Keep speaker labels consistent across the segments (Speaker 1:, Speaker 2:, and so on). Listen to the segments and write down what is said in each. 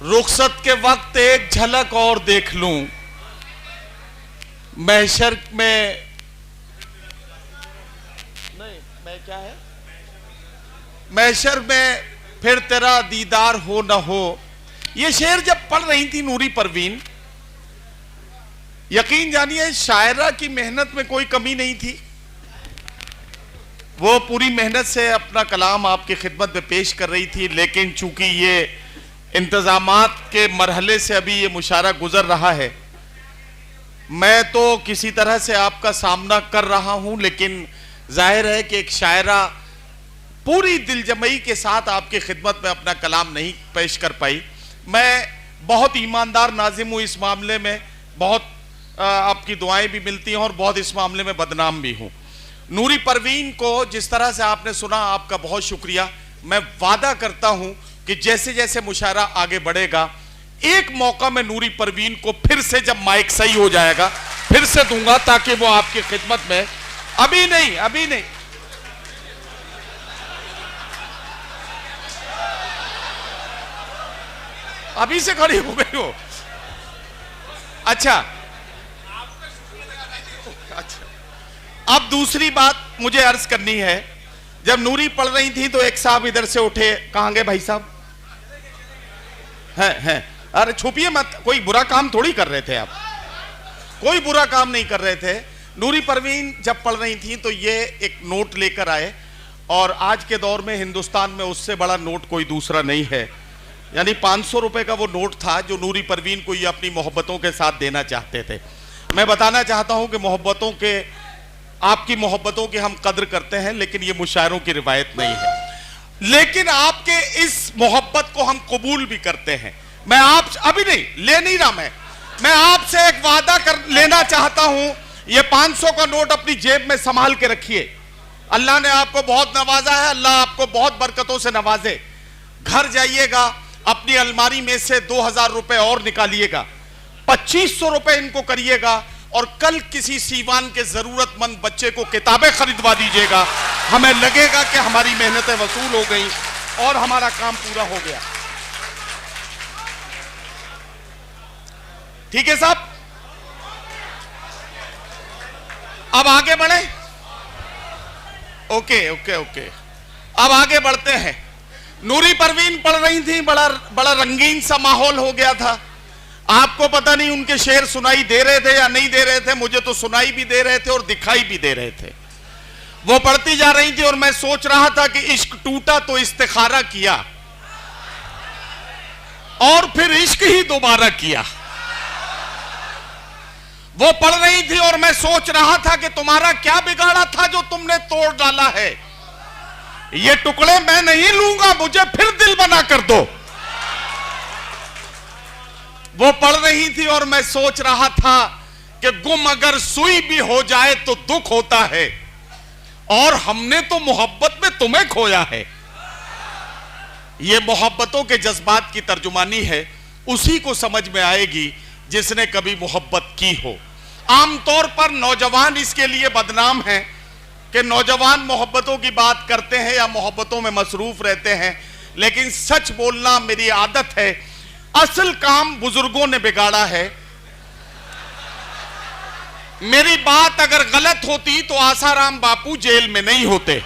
Speaker 1: रुखसत के वक्त एक झलक और देख लूं, महशर में नहीं, मैं क्या है, महशर में फिर तेरा दीदार हो न हो। ये शेर जब पढ़ रही थी नूरी परवीन, यकीन जानिए शायरा की मेहनत में कोई कमी नहीं थी। वो पूरी मेहनत से अपना कलाम आपकी खिदमत में पेश कर रही थी, लेकिन चूंकि ये इंतजामात के मरहले से अभी ये मुशायरा गुजर रहा है, मैं तो किसी तरह से आपका सामना कर रहा हूं, लेकिन जाहिर है कि एक शायरा पूरी दिलजमई के साथ आपकी खिदमत में अपना कलाम नहीं पेश कर पाई। मैं बहुत ईमानदार नाजिम हूं इस मामले में, बहुत आपकी दुआएं भी मिलती हैं और बहुत इस मामले में बदनाम भी हूं। नूरी परवीन को जिस तरह से आपने सुना, आपका बहुत शुक्रिया। मैं वादा करता हूं कि जैसे जैसे मुशायरा आगे बढ़ेगा, एक मौका मैं नूरी परवीन को फिर से, जब माइक सही हो जाएगा, फिर से दूंगा, ताकि वो आपकी खिदमत में, अभी नहीं अभी से खड़ी हो गई हो। अच्छा, अब दूसरी बात मुझे अर्ज करनी है। जब नूरी पढ़ रही थी तो एक साहब इधर से उठे, कहां गए भाई साहब? हैं, अरे छुपिए मत, कोई बुरा काम थोड़ी कर रहे थे आप, कोई बुरा काम नहीं कर रहे थे। नूरी परवीन जब पढ़ रही थी तो ये एक नोट लेकर आए, और आज के दौर में हिंदुस्तान में उससे बड़ा नोट कोई दूसरा नहीं है। यानी 500 रुपए का वो नोट था जो नूरी परवीन को ये अपनी मोहब्बतों के साथ देना चाहते थे। मैं बताना चाहता हूं कि मोहब्बतों के, आपकी मोहब्बतों की हम कद्र करते हैं, लेकिन ये मुशायरों की रिवायत नहीं है। लेकिन आपके इस मोहब्बत को हम कबूल भी करते हैं। मैं आप अभी नहीं रहा, मैं आपसे एक वादा कर लेना चाहता हूं। ये 500 का नोट अपनी जेब में संभाल के रखिए। अल्लाह ने आपको बहुत नवाजा है, अल्लाह आपको बहुत बरकतों से नवाजे। घर जाइएगा, अपनी अलमारी में से 2000 रुपए और निकालिएगा, 2500 रुपए इनको करिएगा, और कल किसी सीवान के जरूरतमंद बच्चे को किताबें खरीदवा दीजिएगा। हमें लगेगा कि हमारी मेहनतें वसूल हो गई और हमारा काम पूरा हो गया। ठीक है साहब, अब आगे बढ़े। ओके ओके ओके, अब आगे बढ़ते हैं। नूरी परवीन पढ़ रही थी, बड़ा रंगीन सा माहौल हो गया था। आपको पता नहीं उनके शेर सुनाई दे रहे थे या नहीं दे रहे थे, मुझे तो सुनाई भी दे रहे थे और दिखाई भी दे रहे थे। वो पढ़ती जा रही थी और मैं सोच रहा था कि इश्क टूटा तो इस्तिखारा किया, और फिर इश्क ही दोबारा किया। वो पढ़ रही थी और मैं सोच रहा था कि तुम्हारा क्या बिगाड़ा था जो तुमने तोड़ डाला है। ये टुकड़े मैं नहीं लूंगा, मुझे फिर दिल बना कर दो। वो पढ़ रही थी और मैं सोच रहा था कि गुम अगर सुई भी हो जाए तो दुख होता है, और हमने तो मोहब्बत में तुम्हें खोया है। ये मोहब्बतों के जज्बात की तर्जुमानी है, उसी को समझ में आएगी जिसने कभी मोहब्बत की हो। आमतौर पर नौजवान इसके लिए बदनाम हैं कि नौजवान मोहब्बतों की बात करते हैं या मोहब्बतों में मसरूफ रहते हैं, लेकिन सच बोलना मेरी आदत है। असल काम बुजुर्गों ने बिगाड़ा है। मेरी बात अगर गलत होती तो आसाराम बापू जेल में नहीं होते।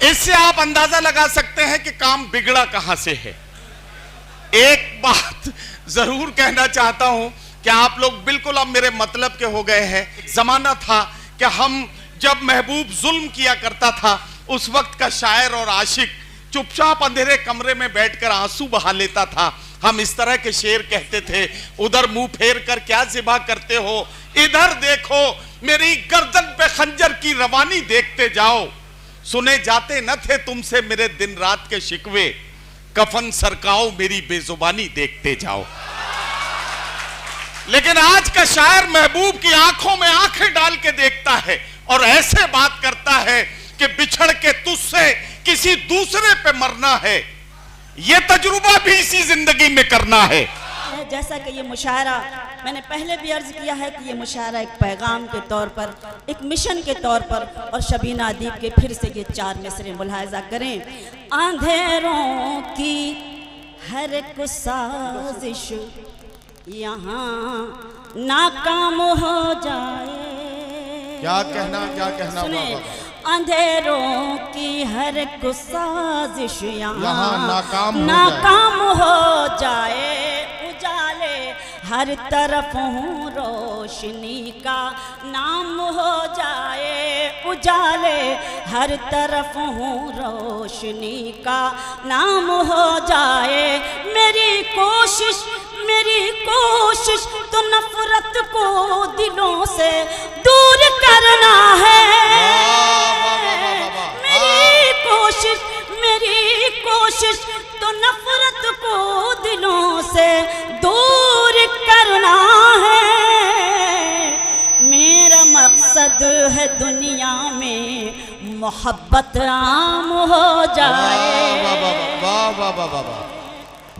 Speaker 1: इससे आप अंदाजा लगा सकते हैं कि काम बिगड़ा कहां से है। एक बात जरूर कहना चाहता हूं कि आप लोग बिल्कुल अब मेरे मतलब के हो गए हैं। जमाना था कि हम जब महबूब जुल्म किया करता था, उस वक्त का शायर और आशिक चुपचाप अंधेरे कमरे में बैठकर आंसू बहा लेता था। हम इस तरह के शेर कहते थे, उधर मुंह फेर कर क्या जिबा करते हो, इधर देखो मेरी गर्दन पे खंजर की रवानी देखते जाओ। सुने जाते न थे तुमसे मेरे दिन रात के शिकवे, कफन सरकाओ मेरी बेजुबानी देखते जाओ। लेकिन आज का शायर महबूब की आंखों में आंखें डाल के देखता है और ऐसे बात करता है कि बिछड़ के तुझसे किसी दूसरे पे मरना है, ये तजुर्बा भी इसी जिंदगी में करना है।
Speaker 2: जैसा कि ये मुशायरा मैंने पहले भी अर्ज किया है कि ये मुशायरा एक पैगाम के तौर पर, एक मिशन के तौर पर, और शबीना अदीब के फिर से ये 4 मिसरे मुलाहिजा करें। अंधेरों की हर एक साजिश यहाँ नाकाम हो जाए।
Speaker 1: क्या कहना
Speaker 2: सुने,
Speaker 1: वाह, वाह।
Speaker 2: अंधेरों की हर एक साजिश
Speaker 1: यहाँ
Speaker 2: नाकाम हो जाए। उजाले हर तरफ हूँ रोशनी का नाम हो जाए। उजाले हर तरफ हूँ रोशनी का नाम हो जाए। मेरी कोशिश तो नफरत को दिलों से दूर करना है। मेरी कोशिश तो नफरत को दिलों से दूर करना है। मेरा मकसद है दुनिया में मोहब्बत आम हो जाए।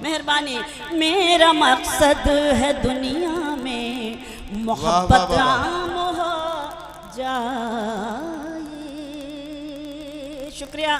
Speaker 2: मेहरबानी। मेरा मकसद है दुनिया में मोहब्बत आम हो जाए। शुक्रिया।